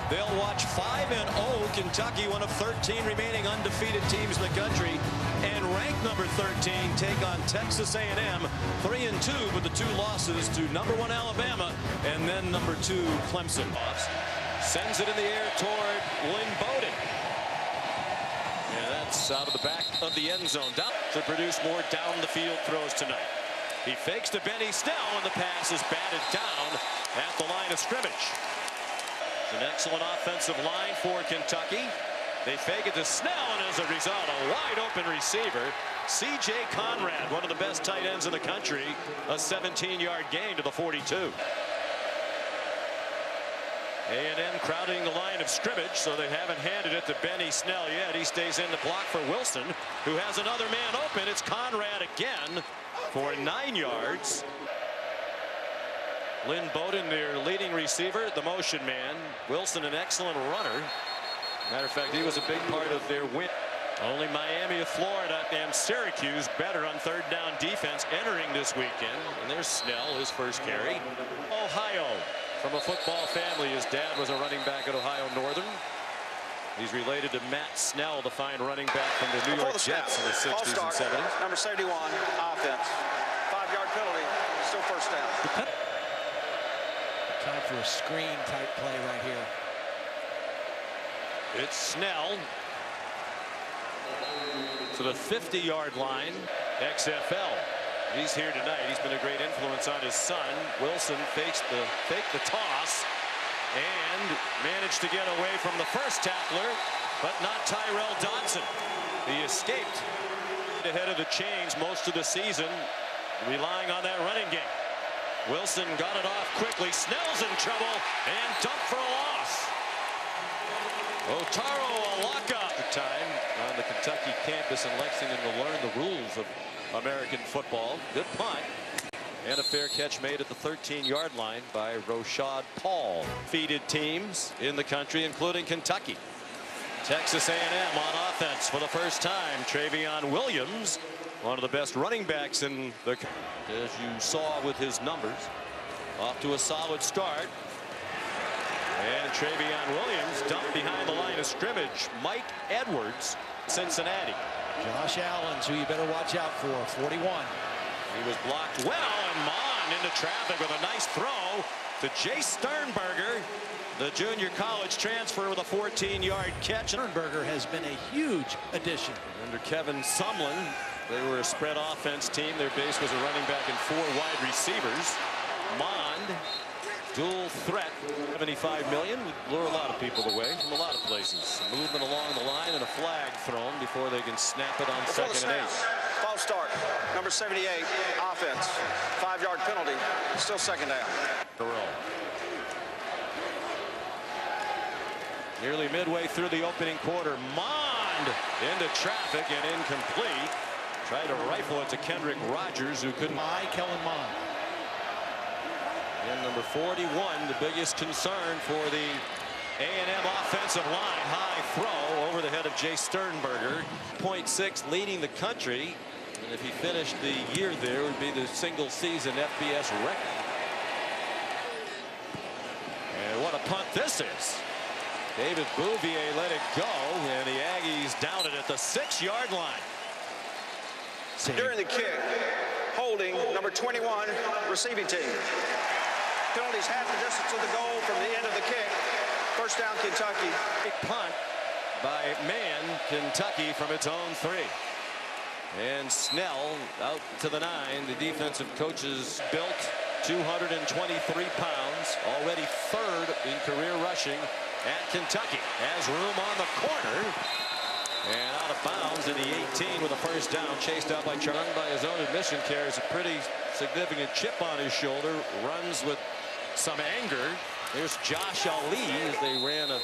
They'll watch 5-0 Kentucky, one of 13 remaining undefeated teams in the country, and ranked number 13 take on Texas A&M, 3-2 with the 2 losses to number 1 Alabama and then number 2 Clemson. Sends it in the air toward Lynn Bowden. And that's out of the back of the end zone. Down to produce more down the field throws tonight. He fakes to Benny Snell, and the pass is batted down at the line of scrimmage. An excellent offensive line for Kentucky. They fake it to Snell, and as a result, a wide open receiver. C.J. Conrad, one of the best tight ends in the country, a 17-yard gain to the 42. A&M crowding the line of scrimmage, so they haven't handed it to Benny Snell yet. He stays in the block for Wilson, who has another man open. It's Conrad again for 9 yards. Lynn Bowden, their leading receiver, the motion man. Wilson, an excellent runner. Matter of fact, he was a big part of their win. Only Miami of Florida and Syracuse better on third down defense entering this weekend. And there's Snell, his first carry. Ohio, from a football family. His dad was a running back at Ohio Northern. He's related to Matt Snell, the fine running back from the New York Jets in the 60s and 70s. Number 71, offense. 5-yard penalty, still first down. Time for a screen type play right here. It's Snell to the 50-yard line. XFL. He's here tonight. He's been a great influence on his son. Wilson fakes the toss and managed to get away from the first tackler, but not Tyrell Dodson. He escaped ahead of the chains most of the season, relying on that running game. Wilson got it off quickly. Snell's in trouble and dumped for a loss. Otaro Alaka time on the Kentucky campus in Lexington to learn the rules of American football. Good punt and a fair catch made at the 13-yard line by Roshad Paul. Defeated teams in the country, including Kentucky. Texas A&M on offense for the first time. Travion Williams, one of the best running backs in the country, as you saw with his numbers. Off to a solid start. And Travion Williams dumped behind the line of scrimmage. Mike Edwards, Cincinnati. Josh Allen's who you better watch out for, 41. He was blocked well, and Mond into traffic with a nice throw to Jay Sternberger, the junior college transfer, with a 14-yard catch. Sternberger has been a huge addition. Under Kevin Sumlin, they were a spread offense team. Their base was a running back and 4 wide receivers. Mond, dual threat, $75 million, would lure a lot of people away from a lot of places. Movement along the line and a flag thrown before they can snap it on second and 8. False start. Number 78, offense. 5-yard penalty. Still second down. Nearly midway through the opening quarter, Mond into traffic and incomplete. Tried to rifle it to Kendrick Rogers, who couldn't. Kellen Mond. And number 41, the biggest concern for the A&M offensive line. High throw over the head of Jay Sternberger. 0.6 leading the country. And if he finished the year there, it would be the single season FBS record. And what a punt this is. David Bouvier let it go, and the Aggies down it at the 6-yard line. During the kick, holding number 21, receiving team. Penalties half the distance to the goal from the end of the kick. First down, Kentucky. Big punt by Man, Kentucky from its own 3. And Snell out to the 9. The defensive coaches built 223 pounds, already 3rd in career rushing at Kentucky. Has room on the corner. And out of bounds in the 18 with a first down, chased out by Charn. By his own admission, carries a pretty significant chip on his shoulder. Runs with some anger. There's Josh Ali as they ran a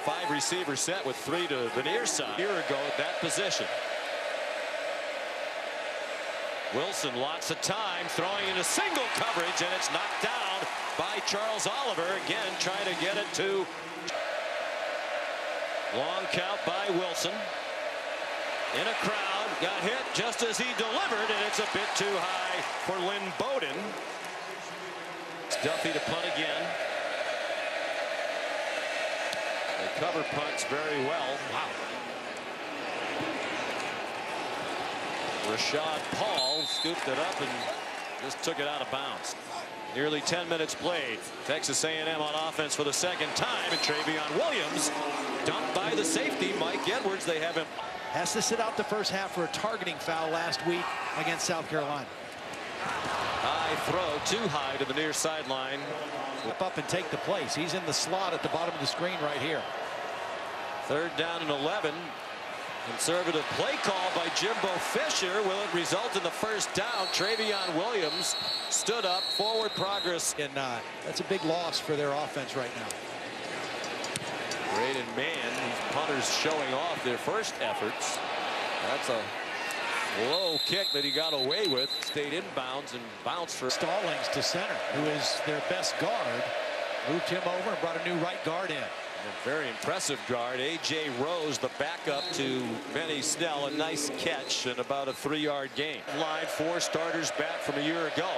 5-receiver set with 3 to the near side. A year ago at that position. Wilson lots of time throwing into single coverage, and it's knocked down by Charles Oliver. Again, trying to get it to. Long count by Wilson. In a crowd, got hit just as he delivered, and it's a bit too high for Lynn Bowden. It's Duffy to punt again. recover punts very well. Wow. Rashad Paul scooped it up and just took it out of bounds. Nearly 10 minutes played. Texas A&M on offense for the second time, and Travion Williams dumped by the safety Mike Edwards. They have him. Has to sit out the first half for a targeting foul last week against South Carolina. High throw, too high to the near sideline. Step up and take the place. He's in the slot at the bottom of the screen right here. 3rd down and 11. Conservative play call by Jimbo Fisher. Will it result in the first down? Travion Williams stood up. Forward progress. And that's a big loss for their offense right now. Braden Mann, these punters showing off their first efforts. That's a low kick that he got away with. Stayed inbounds and bounced for Stallings to center, who is their best guard. Moved him over and brought a new right guard in. A very impressive guard. A.J. Rose, the backup to Benny Snell. A nice catch and about a 3-yard gain. Line 4 starters back from a year ago.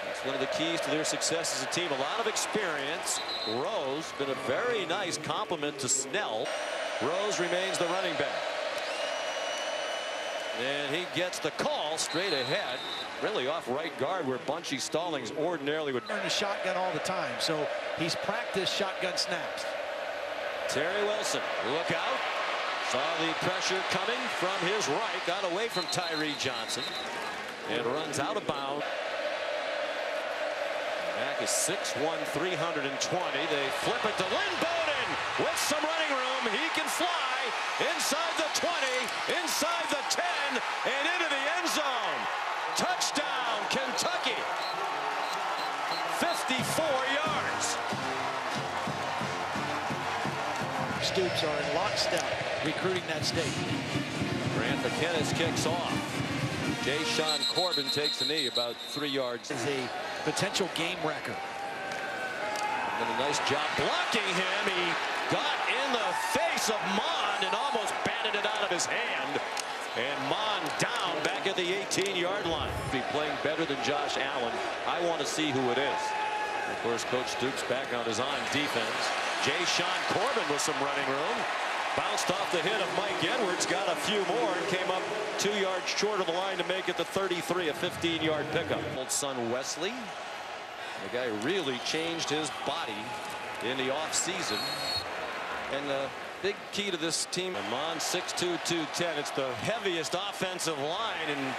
That's one of the keys to their success as a team. A lot of experience. Rose been a very nice compliment to Snell. Rose remains the running back. And he gets the call straight ahead. Really off right guard where Bunchy Stallings ordinarily would learn the shotgun all the time, so he's practiced shotgun snaps. Terry Wilson, look out. Saw the pressure coming from his right. Got away from Tyree Johnson. And runs out of bounds. Mack is 6'1", 320. They flip it to Lynn Bowden with some running room. He can fly inside the 20, inside the 10, and into the end zone. Touchdown, Kentucky. 54 yards. Stoops are in lockstep recruiting that state. Grant McKinnis kicks off. Jay-Sean Corbin takes a knee about 3 yards. Is a potential game wrecker. And a nice job blocking him. He got in the face of Mond and almost batted it out of his hand. And Mond down back at the 18-yard line. Be playing better than Josh Allen. I want to see who it is. Of course, Coach Stoops back on his own defense. Jay-Sean Corbin with some running room. Bounced off the hit of Mike Edwards, got a few more, and came up 2 yards short of the line to make it the 33, a 15-yard pickup. Old son Wesley, the guy really changed his body in the offseason. And the big key to this team, Amon 6'2", 210. It's the heaviest offensive line in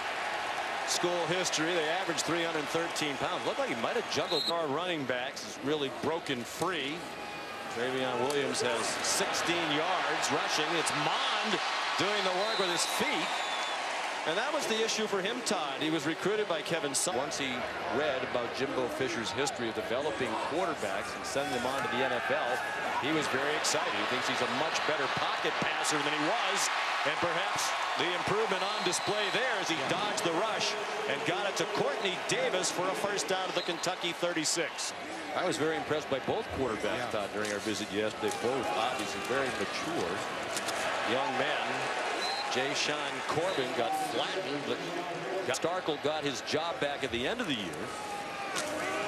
school history. They average 313 pounds. Looked like he might have juggled our running backs. He's really broken free. Travion Williams has 16 yards rushing. It's Mond doing the work with his feet. And that was the issue for him, Todd. He was recruited by Kevin Sumlin. Once he read about Jimbo Fisher's history of developing quarterbacks and sending them on to the NFL, he was very excited. He thinks he's a much better pocket passer than he was. And perhaps the improvement on display there as he dodged the rush and got it to Courtney Davis for a first down at the Kentucky 36. I was very impressed by both quarterbacks, Todd, during our visit yesterday. Both obviously very mature young men. Jay-Sean Corbin got flattened, but Starkle got his job back at the end of the year.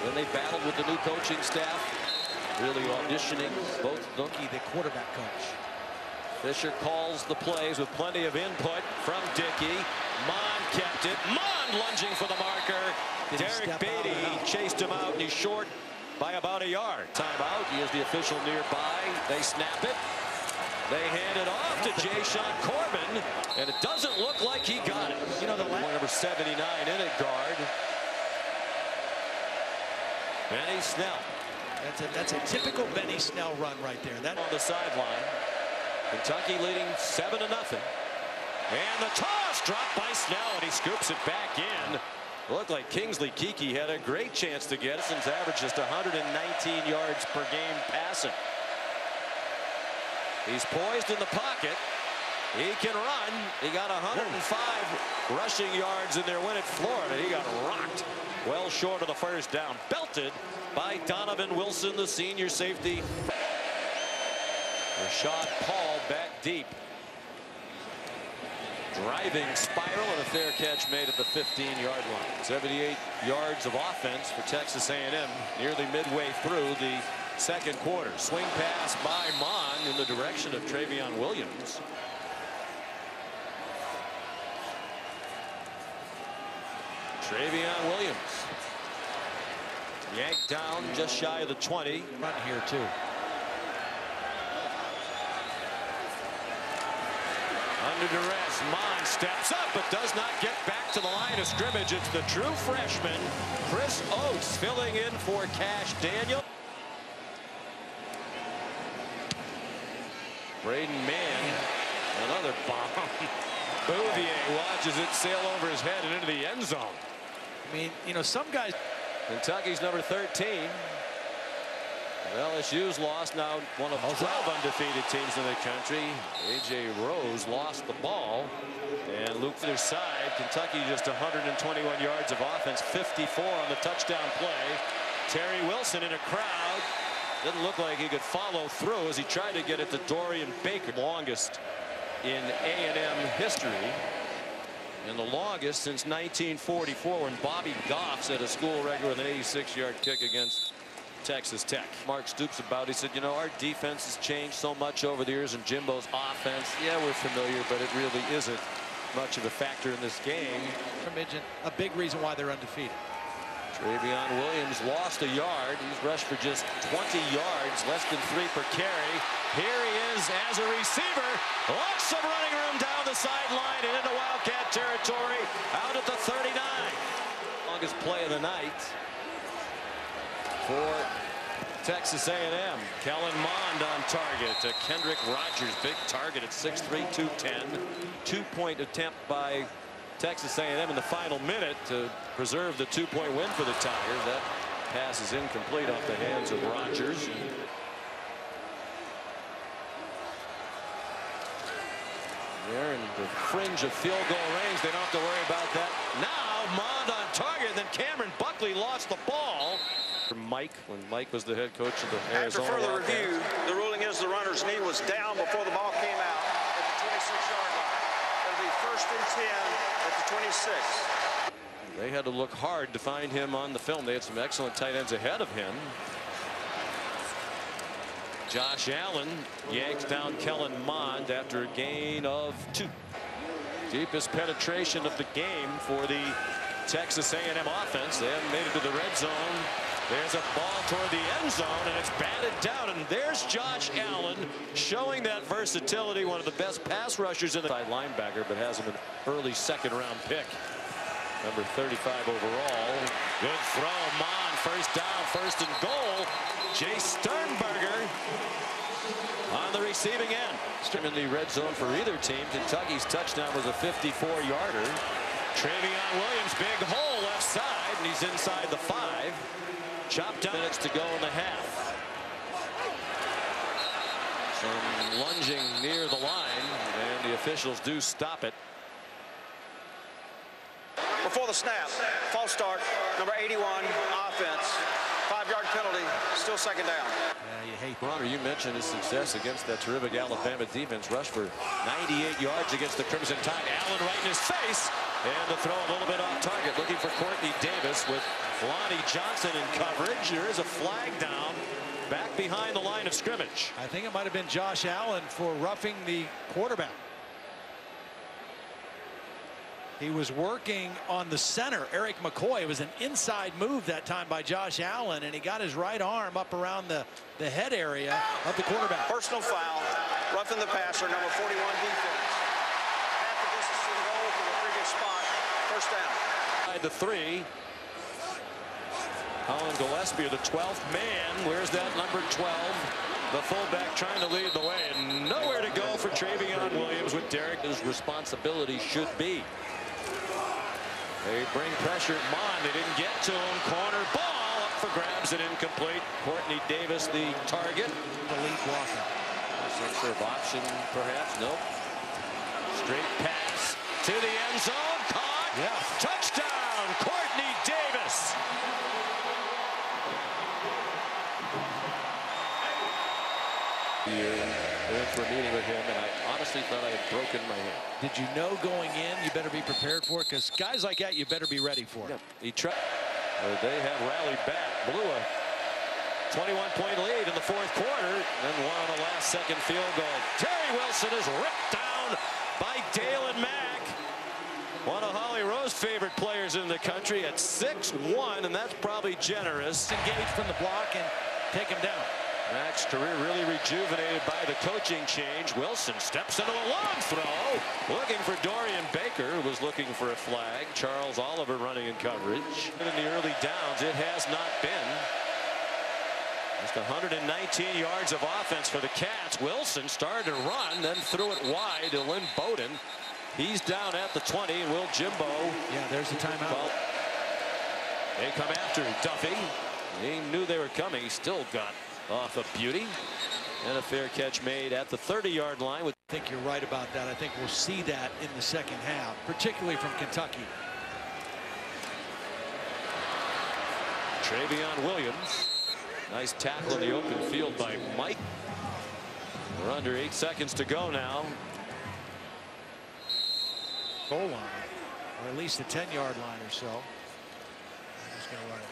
Then they battled with the new coaching staff, really auditioning both of them. The quarterback coach. Fisher calls the plays with plenty of input from Dickey. Mond kept it. Mond lunging for the marker. Derek Beatty chased him out, and he's short by about a yard. Timeout. He is the official nearby. They snap it. They hand it off to Jay-Sean Corbin, and it doesn't look like he got it. You know, the number 79 in at guard. Benny Snell. That's a typical Benny Snell run right there. That on the sideline. Kentucky leading 7-0. And the toss dropped by Snell, and he scoops it back in. It looked like Kingsley Keke had a great chance to get it since average just 119 yards per game passing. He's poised in the pocket. He can run. He got 105 rushing yards in their win at Florida. He got rocked well short of the first down. Belted by Donovan Wilson, the senior safety. Rashad Paul back deep. Driving spiral and a fair catch made at the 15-yard line. 78 yards of offense for Texas A&M nearly midway through the second quarter. Swing pass by Mon in the direction of Travion Williams. Travion Williams yanked down just shy of the 20. Run here too. Under duress, Mon steps up but does not get back to the line of scrimmage. It's the true freshman, Chris Oates, filling in for Cash Daniel. Braden Mann, another bomb. Bouvier watches it sail over his head and into the end zone. I mean, you know, some guys. Kentucky's number 13. LSU's lost, now one of 12 undefeated teams in the country. A.J. Rose lost the ball. And Luke to their side. Kentucky just 121 yards of offense, 54 on the touchdown play. Terry Wilson in a crowd. Didn't look like he could follow through as he tried to get it to Dorian Baker. Longest in A&M history. And the longest since 1944 when Bobby Goff set a school record with an 86-yard kick against Texas Tech. Mark Stoops about, he said, you know, our defense has changed so much over the years, and Jimbo's offense, yeah, we're familiar, but it really isn't much of a factor in this game. A big reason why they're undefeated. Travion Williams lost a yard. He's rushed for just 20 yards, less than 3 per carry. Here he is as a receiver. Lots of running room down the sideline and into Wildcat territory, out at the 39. Longest play of the night for Texas A&M. Kellen Mond on target to Kendrick Rogers. Big target at 6'3", 210. 2-point attempt by Texas A&M in the final minute to preserve the 2-point win for the Tigers. That pass is incomplete off the hands of Rogers. They're in the fringe of field goal range. They don't have to worry about that. Now Mond on target. Then Cameron Buckley lost the ball. Mike, when Mike was the head coach of the Arizona. After further review, the ruling is the runner's knee was down before the ball came out at the 26-yard line. It'll be 1st and 10 at the 26. They had to look hard to find him on the film. They had some excellent tight ends ahead of him. Josh Allen yanks down Kellen Mond after a gain of 2. Deepest penetration of the game for the Texas A&M offense. They haven't made it to the red zone. There's a ball toward the end zone, and it's batted down. And there's Josh Allen showing that versatility, one of the best pass rushers in the side linebacker, but has him an early second-round pick. Number 35 overall. Good throw. Mon, first down, 1st and goal. Jay Sternberger on the receiving end. In the red zone for either team. Kentucky's touchdown was a 54-yarder. Travion Williams, big hole left side, and he's inside the 5. Chopped down. Minutes to go in the half. Some lunging near the line, and the officials do stop it. Before the snap, false start, number 81, offense. 5-yard penalty, still 2nd down. You hate Bronner, you mentioned his success against that terrific Alabama defense. Rushed for 98 yards against the Crimson Tide. Allen right in his face, and the throw a little bit off target. Looking for Courtney Davis with Lonnie Johnson in coverage. There is a flag down back behind the line of scrimmage. I think it might have been Josh Allen for roughing the quarterback. He was working on the center, Eric McCoy. It was an inside move that time by Josh Allen, and he got his right arm up around the head area of the quarterback. Personal foul, roughing the passer, number 41 defense. Half the distance to the goal from the previous spot, 1st down. The 3. Colin Gillespie, the 12th man. Where's that number 12? The fullback trying to lead the way, and nowhere to go for Travion Williams with Derek's responsibility should be. They bring pressure at Mond. They didn't get to him. Corner ball up for grabs and incomplete. Courtney Davis the target. The lead blocker. Some sort of option perhaps. Nope. Straight pass to the end zone. Caught. Yeah. Touchdown Courtney Davis. Went for a meeting with him, and I honestly thought I had broken my hand. Did you know going in you better be prepared for it? Because guys like that, you better be ready for it. Yeah. They have rallied back. Blew a 21-point lead in the fourth quarter. Then one on the last-second field goal. Terry Wilson is ripped down by Dalen Mack, one of Holly Rowe's favorite players in the country, at 6'1", and that's probably generous. Engage from the block and take him down. Mack's career really rejuvenated by the coaching change. Wilson steps into a long throw, looking for Dorian Baker, who was looking for a flag. Charles Oliver running in coverage. In the early downs, it has not been. Just 119 yards of offense for the Cats. Wilson started to run, then threw it wide to Lynn Bowden. He's down at the 20, and Will Jimbo. Yeah, there's the timeout. Well, they come after Duffy. He knew they were coming. He still got off a beauty. And a fair catch made at the 30-yard line. I think you're right about that. I think we'll see that in the second half, particularly from Kentucky. Travion Williams. Nice tackle in the open field by Mike. We're under 8 seconds to go now. Goal line, or at least the 10-yard line or so. I'm just going to run it.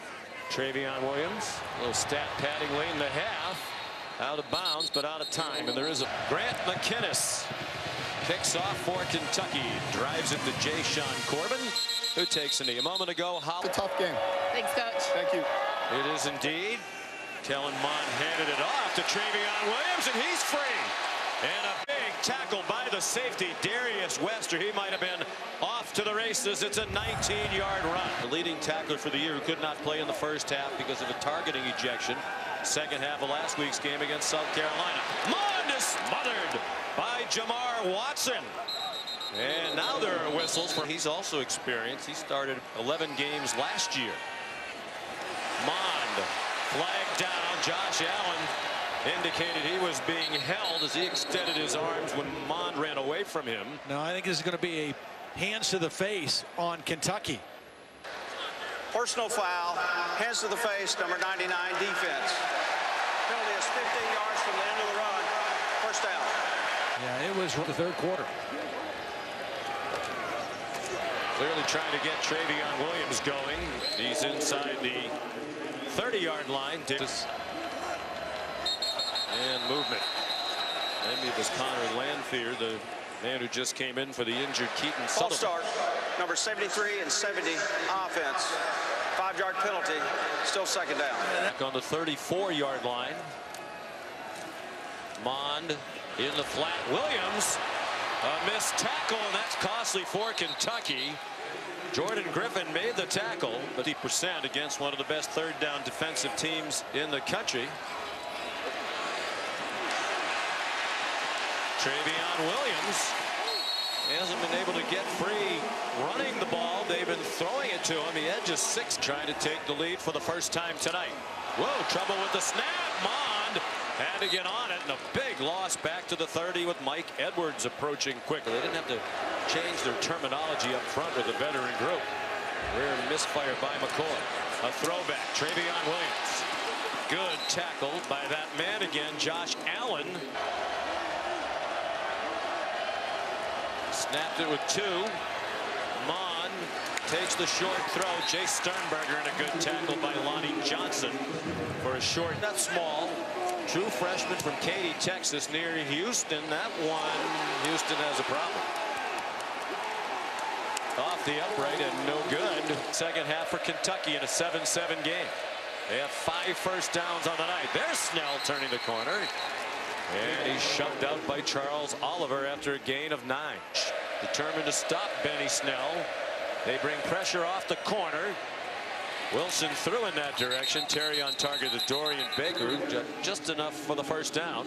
Travion Williams, a little stat padding late in the half. Out of bounds, but out of time. And there is a Grant McInnes. Kicks off for Kentucky. Drives it to Jay Sean Corbin, who takes a knee. A moment ago, It's a tough game. Thanks, Coach. Thank you. It is indeed. Kellen Mond handed it off to Travion Williams, and he's free. And a big tackle by the safety, Darius Wester. He might have been off to the races. It's a 19-yard run. The leading tackler for the year, who could not play in the first half because of a targeting ejection. Second half of last week's game against South Carolina. Mond is smothered by Jamar Watson. And now there are whistles for he's also experienced. He started 11 games last year. Mond flagged down. Josh Allen indicated he was being held as he extended his arms when Mond ran away from him. No, I think this is going to be a hands to the face on Kentucky. Personal foul, hands to the face, number 99, defense. Penalty is 15 yards from the end of the run. First down. Yeah, it was the third quarter. Clearly trying to get Travion Williams going. He's inside the 30-yard line. And movement. Maybe it was Connor Lanphier, the man who just came in for the injured Keaton Sullivan. False start, number 73 and 70, offense. 5-yard penalty, still second down. Back on the 34-yard line. Mond in the flat. Williams, a missed tackle, and that's costly for Kentucky. Jordan Griffin made the tackle, but 50% against one of the best third down defensive teams in the country. Travion Williams hasn't been able to get free running the ball. They've been throwing it to him. He had just 6, trying to take the lead for the first time tonight. Whoa, trouble with the snap. Mond had to get on it, and a big loss back to the 30 with Mike Edwards approaching quickly. They didn't have to change their terminology up front with the veteran group. Rare misfire by McCoy. A throwback. Travion Williams. Good tackle by that man again, Josh Allen. Snapped it with 2. Mond takes the short throw. Jay Sternberger, and a good tackle by Lonnie Johnson for a short. Not small. True freshman from Katy, Texas, near Houston. That one, Houston has a problem. Off the upright and no good. Second half for Kentucky in a 7-7 game. They have 5 first downs on the night. There's Snell turning the corner. And he's shoved out by Charles Oliver after a gain of 9. Determined to stop Benny Snell. They bring pressure off the corner. Wilson threw in that direction. Terry on target to Dorian Baker. Just enough for the first down.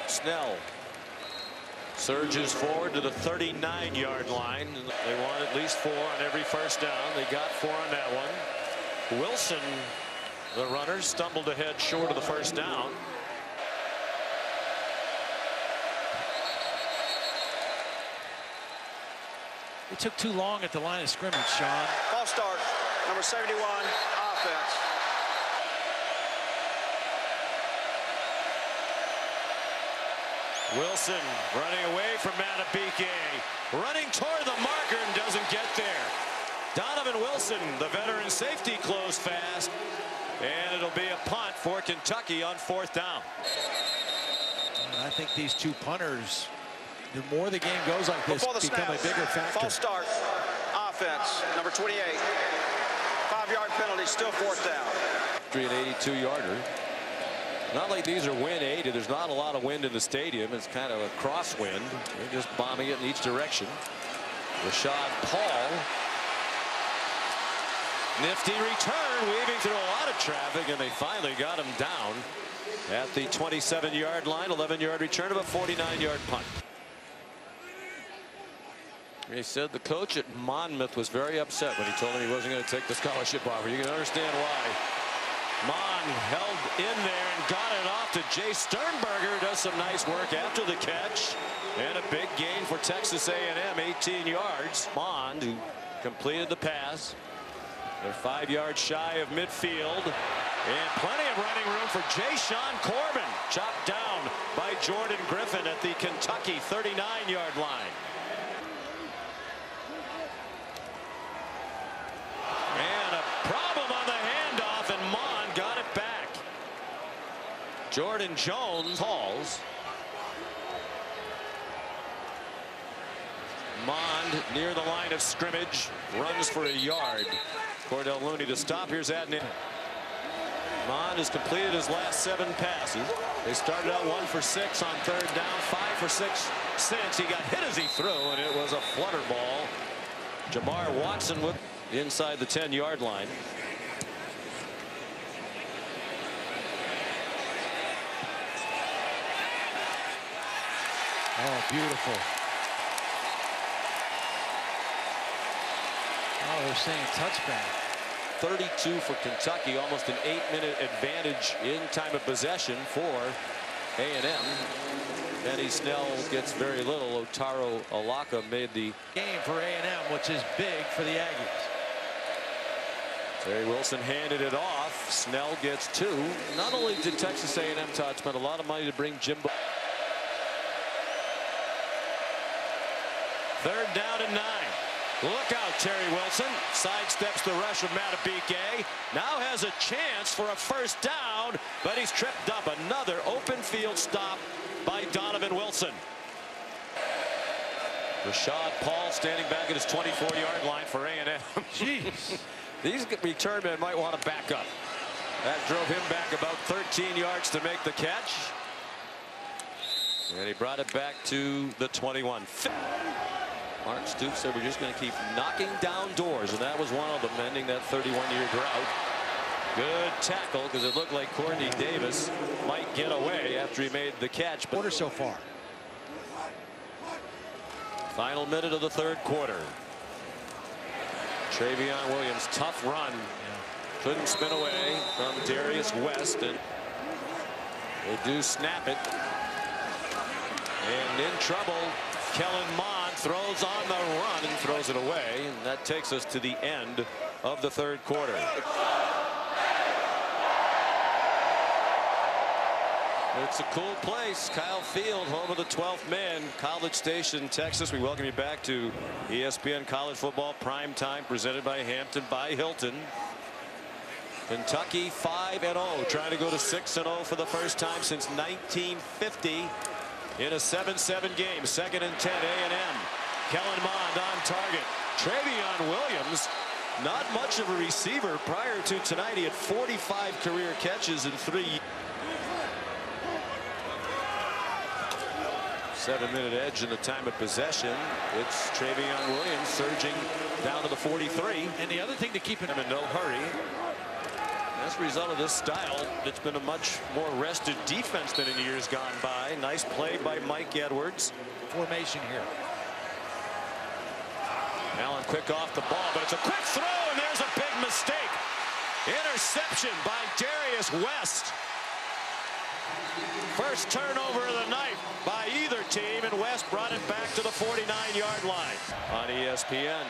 Snell surges forward to the 39-yard line. They want at least 4 on every first down. They got 4 on that one. Wilson, the runner, stumbled ahead short of the first down. It took too long at the line of scrimmage, Sean. False start, number 71, offense. Wilson running away from Matabike. Running toward the marker and doesn't get there. Donovan Wilson, the veteran safety, closed fast. And it'll be a punt for Kentucky on 4th down. And I think these two punters, the more the game goes like this, become a bigger factor. False start. Offense, number 28. 5-yard penalty, still 4th down. An 82-yarder. Not like these are wind aided. There's not a lot of wind in the stadium. It's kind of a crosswind. They're just bombing it in each direction. Rashad Paul. Nifty return, weaving through a lot of traffic, and they finally got him down at the 27-yard line. 11-yard return of a 49-yard punt. He said the coach at Monmouth was very upset when he told him he wasn't going to take the scholarship offer. You can understand why. Mon held in there and got it off to Jay Sternberger. Does some nice work after the catch. And a big gain for Texas A&M, 18 yards. Mond, who completed the pass. They're 5 yards shy of midfield. And plenty of running room for Jay-Sean Corbin. Chopped down by Jordan Griffin at the Kentucky 39-yard line. And a problem on the handoff, and Mon got it back. Jordan Jones hauls. Mond near the line of scrimmage, runs for a yard. Cordell Looney to stop. Here's Adnan. Mond has completed his last 7 passes. They started out 1 for 6 on 3rd down, 5 for 6 since. He got hit as he threw, and it was a flutter ball. Jamar Watson with inside the 10-yard line. Oh, beautiful. Oh, they're saying touchback. 32 for Kentucky, almost an 8-minute advantage in time of possession for A&M. Benny Snell gets very little. Otaro Alaka made the game for A&M, which is big for the Aggies. Terry Wilson handed it off. Snell gets 2. Not only did Texas A&M spend a lot of money to bring Jimbo. 3rd down and 9. Look out, Terry Wilson. Sidesteps the rush of Matabike. Now has a chance for a 1st down, but he's tripped up. Another open field stop by Donovan Wilson. Rashad Paul standing back at his 24-yard line for A&M. Jeez. These return men might want to back up. That drove him back about 13 yards to make the catch. And he brought it back to the 21. Mark Stoops said we're just going to keep knocking down doors, and that was one of them, ending that 31-year drought. Good tackle, because it looked like Courtney Davis might get away after he made the catch. Quarter so far. Final minute of the 3rd quarter. Travion Williams, tough run. Couldn't spin away from Darius West, and they do snap it. And in trouble, Kellen Mond throws on the run and throws it away, and that takes us to the end of the 3rd quarter. It's a cool place. Kyle Field, home of the 12th man, College Station, Texas. We welcome you back to ESPN College Football Prime Time, presented by Hampton by Hilton. Kentucky 5-0, trying to go to 6-0 for the first time since 1950. In a 7-7 game, 2nd and 10, A&M. Kellen Mond on target. Travion Williams, not much of a receiver prior to tonight. He had 45 career catches in 3. 7-minute edge in the time of possession. It's Travion Williams surging down to the 43. And the other thing to keep in no hurry. As a result of this style, it's been a much more rested defense than in years gone by. Nice play by Mike Edwards. Formation here. Allen quick off the ball, but it's a quick throw, and there's a big mistake. Interception by Darius West. First turnover of the night by either team, and West brought it back to the 49-yard line. On ESPN,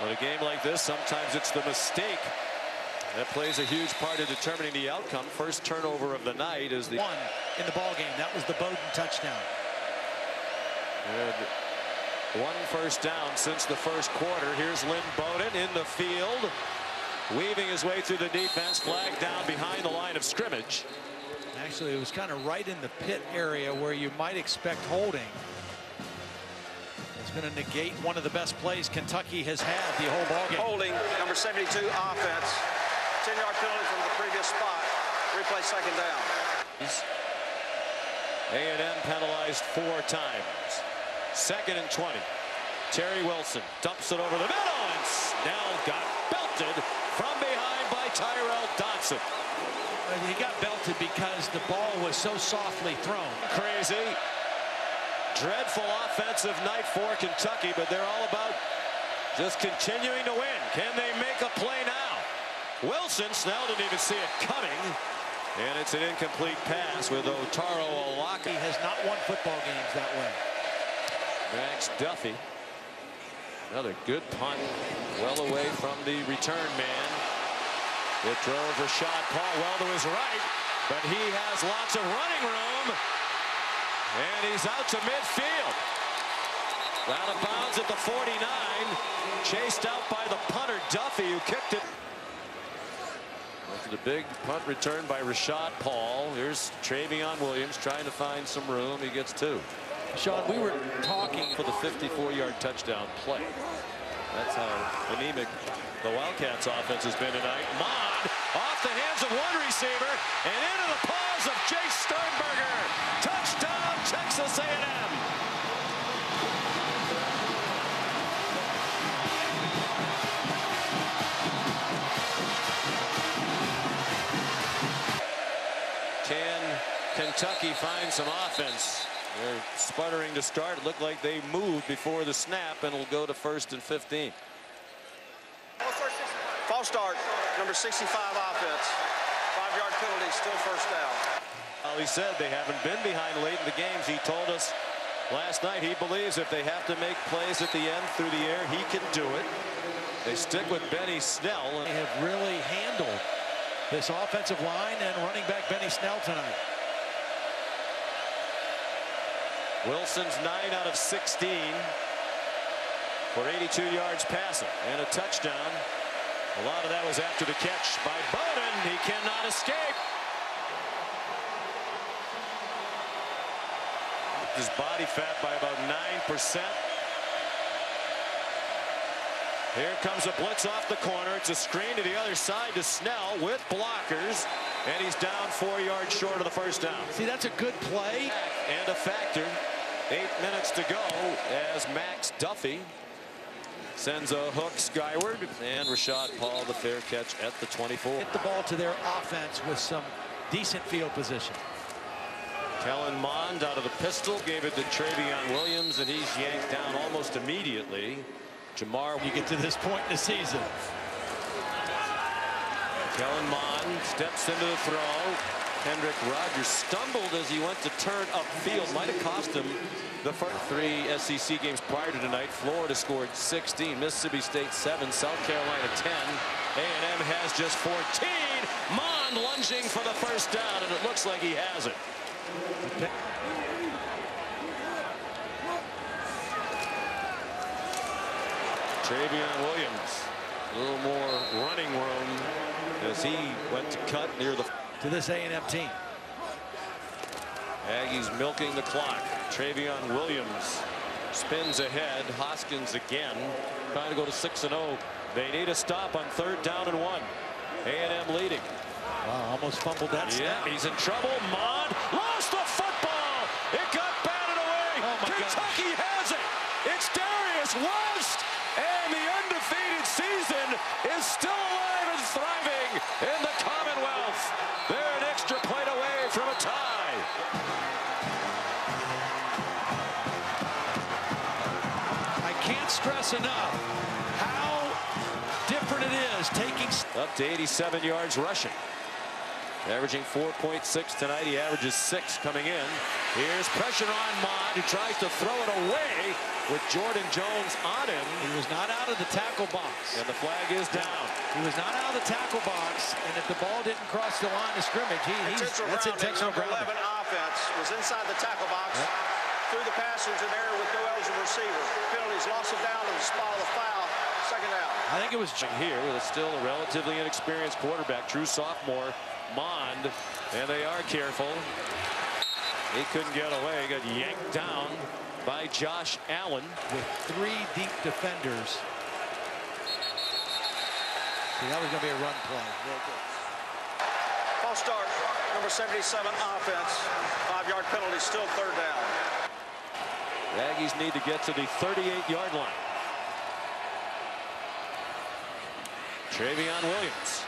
on a game like this, sometimes it's the mistake that plays a huge part in determining the outcome. First turnover of the night is the one in the ball game. That was the Bowden touchdown. And One first down since the first quarter. Here's Lynn Bowden in the field, weaving his way through the defense. Flag down behind the line of scrimmage. Actually, it was kind of right in the pit area where you might expect holding. It's going to negate one of the best plays Kentucky has had the whole ballgame. Holding, number 72 offense. 10-yard penalty from the previous spot. Replay second down. A&M penalized 4 times. 2nd and 20. Terry Wilson dumps it over the middle, and Snell got belted from behind by Tyrell Dodson. He got belted because the ball was so softly thrown. Crazy. Dreadful offensive night for Kentucky, but they're all about just continuing to win. Can they make a play now? Wilson, Snell didn't even see it coming. And it's an incomplete pass with Otaro Olaka. He has not won football games that way. Max Duffy. Another good punt. Well away from the return man. It drove Rashad Paul well to his right, but he has lots of running room. And he's out to midfield. Out of bounds at the 49. Chased out by the punter Duffy, who kicked it. The big punt return by Rashad Paul. Here's Travion Williams trying to find some room. He gets 2. Sean, we were talking for the 54-yard touchdown play. That's how anemic the Wildcats offense has been tonight. Mond off the hands of one receiver and into the paws of Jake Sternberger. Touchdown, Texas A&M. Can Kentucky find some offense? They're sputtering to start. It looked like they moved before the snap, and it'll go to 1st and 15. False start, number 65 offense. 5-yard penalty, still first down. Well, he said they haven't been behind late in the games. He told us last night he believes if they have to make plays at the end through the air, he can do it. They stick with Benny Snell. They have really handled this offensive line and running back Benny Snell tonight. Wilson's 9 out of 16 for 82 yards passing and a touchdown. A lot of that was after the catch by Bowden. He cannot escape. His body fat by about 9%. Here comes a blitz off the corner. It's a screen to the other side to Snell with blockers. And he's down 4 yards short of the first down. See, that's a good play. And a factor. 8 minutes to go as Max Duffy sends a hook skyward. And Rashad Paul the fair catch at the 24. Hit the ball to their offense with some decent field position. Kellen Mond out of the pistol gave it to Travion Williams, and he's yanked down almost immediately. Jamar, you get to this point in the season. Kellen Mond steps into the throw. Kendrick Rogers stumbled as he went to turn upfield. Might have cost him the first 3 SEC games prior to tonight. Florida scored 16, Mississippi State 7, South Carolina 10. A&M has just 14. Mond lunging for the first down, and it looks like he has it. Travion Williams, a little more running room as he went to cut near the to this A&M team. Aggies milking the clock. Travion Williams spins ahead. Hoskins again trying to go to 6-0. They need a stop on 3rd down and 1. A&M leading. Wow, almost fumbled that snap. He's in trouble. Mond lost the football. It got batted away. Oh my Kentucky has it. It's Darius West. And the undefeated season is still alive and thriving in the Commonwealth. They're an extra point away from a tie. I can't stress enough how different it is taking up to 87 yards rushing. Averaging 4.6 tonight. He averages 6 coming in. Here's pressure on Mond, who tries to throw it away with Jordan Jones on him. He was not out of the tackle box. And the flag is down. He was not out of the tackle box, and if the ball didn't cross the line of scrimmage, that's intentional grounding. Number 11 offense was inside the tackle box. threw the pass into an area with no eligible receiver. Penalties, loss of down on the spot of the foul. Second down. I think it was here with still a relatively inexperienced quarterback, true sophomore, Mond, and they are careful. He couldn't get away. He got yanked down by Josh Allen with 3 deep defenders. See, that was going to be a run play. False start, number 77 offense. 5-yard penalty, still third down. The Aggies need to get to the 38-yard line. Travion Williams.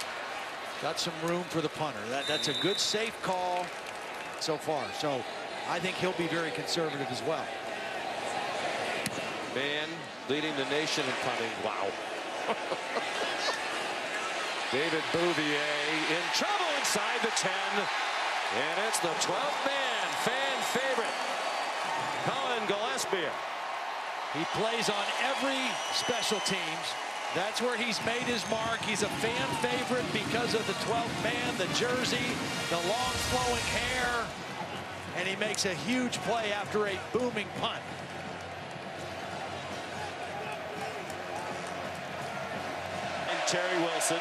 Got some room for the punter. That's a good safe call so far. So I think he'll be very conservative as well. Man leading the nation in punting. Wow. David Bouvier in trouble inside the 10. And it's the 12th man, fan favorite, Colin Gillespie. He plays on every special teams. That's where he's made his mark. He's a fan favorite because of the 12th man, the jersey, the long flowing hair, and he makes a huge play after a booming punt. And Terry Wilson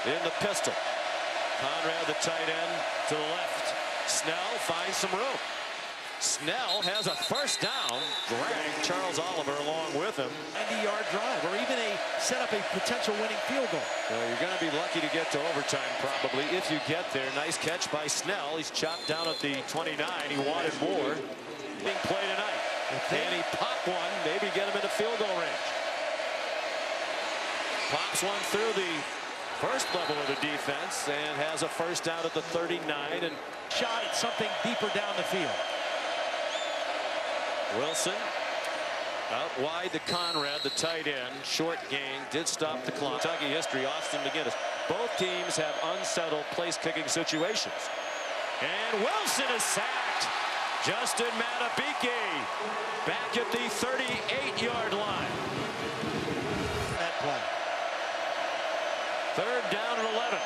in the pistol. Conrad, the tight end, to the left. Snell finds some room. Snell has a first down. Drag Charles Oliver along with him. 90-yard drive, or even set up a potential winning field goal. Well, you're going to be lucky to get to overtime probably if you get there. Nice catch by Snell. He's chopped down at the 29. He wanted more. Being played tonight. Can he pop one? Maybe get him into field goal range. Pops one through the first level of the defense and has a first down at the 39 and shot at something deeper down the field. Wilson out wide to Conrad, the tight end. Short gain, did stop the clock. Kentucky history, Austin McGinnis. Both teams have unsettled place kicking situations. And Wilson is sacked. Justin Matabike back at the 38-yard line. That play. Third down and 11.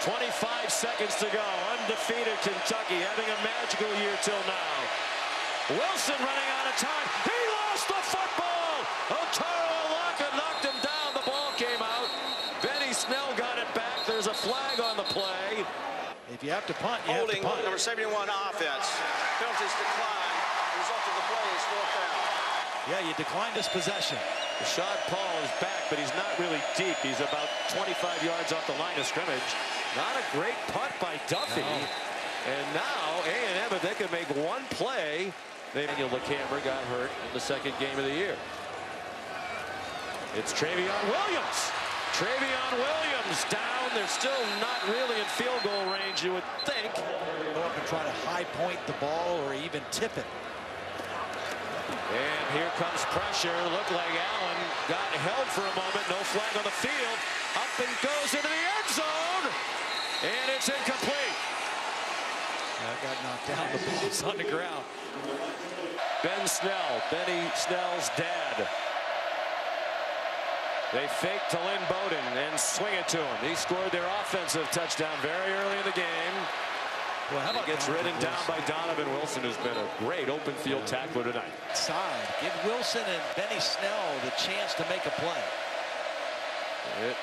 25 seconds to go. Undefeated Kentucky having a magical year till now. Wilson running out of time. He lost the football. Otaro Alaka knocked him down. The ball came out. Benny Snell got it back. There's a flag on the play. If you have to punt, you Holding have to punt. Number 71 offense. Penalties decline. The result of the play is fourth down. Yeah, you decline this possession. Rashad Paul is back, but he's not really deep. He's about 25 yards off the line of scrimmage. Not a great punt by Duffy. No. And now A&M, if they could make one play, Daniel LeCamber got hurt in the second game of the year. It's Travion Williams. Travion Williams down. They're still not really in field goal range, you would think. Go up and try to high point the ball or even tip it. And here comes pressure. Looked like Allen got held for a moment. No flag on the field. Up and goes into the end zone. And it's incomplete. That got knocked down. The ball's on the ground. Ben Snell, Benny Snell's dad. They fake to Lynn Bowden and swing it to him. He scored their offensive touchdown very early in the game. Well, how about he gets ridden down by Donovan Wilson, who's been a great open field tackler tonight. Side. Give Wilson and Benny Snell the chance to make a play. It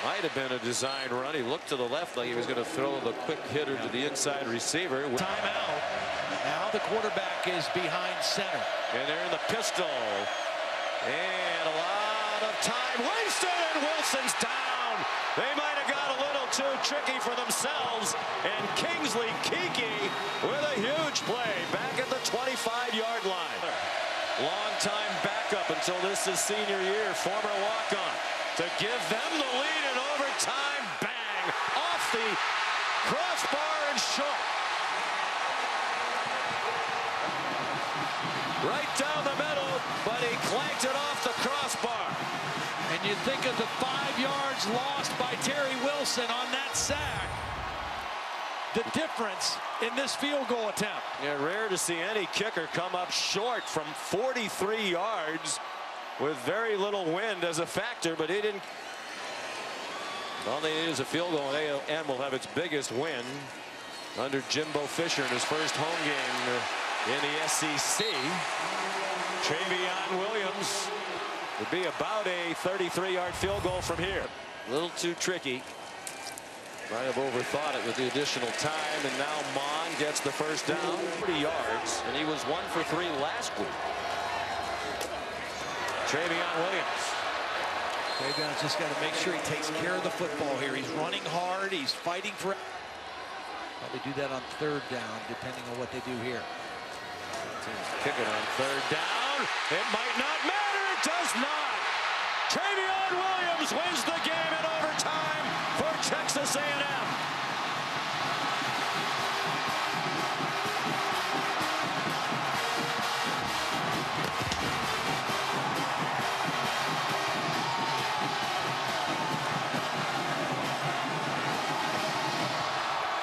might have been a design run. He looked to the left like he was going to throw the quick hitter to the inside receiver. Timeout. Now the quarterback is behind center. And they're in the pistol. And a lot of time wasted, and Wilson's down. They might have got a little too tricky for themselves. And Kingsley Kiki with a huge play back at the 25-yard line. Long-time backup until this is senior year, former walk-on. To give them the lead in overtime, bang, off the crossbar and short. Right down the middle, but he clanked it off the crossbar. And you think of the 5 yards lost by Terry Wilson on that sack. The difference in this field goal attempt. Yeah, rare to see any kicker come up short from 43 yards with very little wind as a factor, but he didn't. All they need is a field goal, and A&M will have its biggest win under Jimbo Fisher in his first home game in the SEC. Travion Williams would be about a 33-yard field goal from here. A little too tricky. Might have overthought it with the additional time, and now Mon gets the first down. 40 yards, and he was 1 for 3 last week. Travion Williams. Travion's just got to make sure he takes care of the football here. He's running hard. He's fighting for. Probably do that on 3rd down, depending on what they do here. Team's kicking on 3rd down. It might not matter. It does not. Travion Williams wins the game in overtime for Texas A&M.